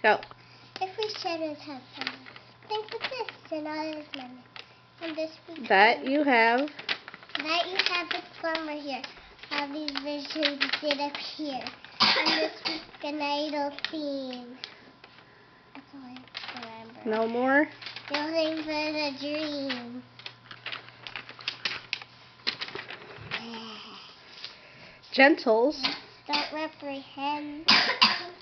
Go. If we shouldn't have fun, think of this and all his money. And this we That you have. That you have a plumber here. All these visions did appear. And this week an idle theme. That's all I remember. No more? Nothing but a dream. Gentles. Don't reprehend.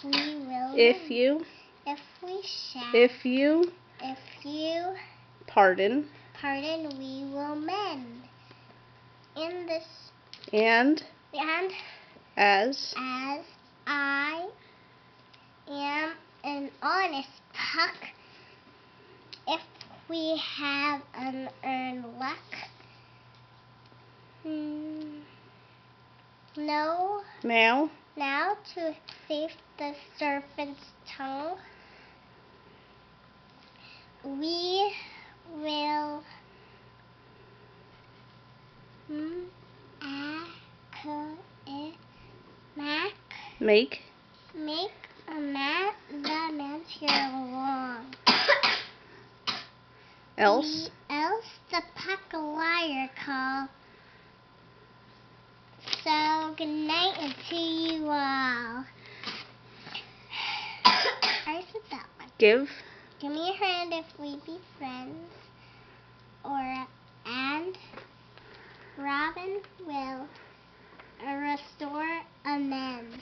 We will If win. you. If we shall. If you. If you Pardon. pardon, we will mend. In this And. as As. I am an honest puck, if we have unearned luck, no, Now. now to save the serpent's tongue, we will Make. a man the man's here along. Else. Else the puck a liar call. So good night and to you all. I said that one. Give. Give me a hand if we be friends. And Robin will restore amends.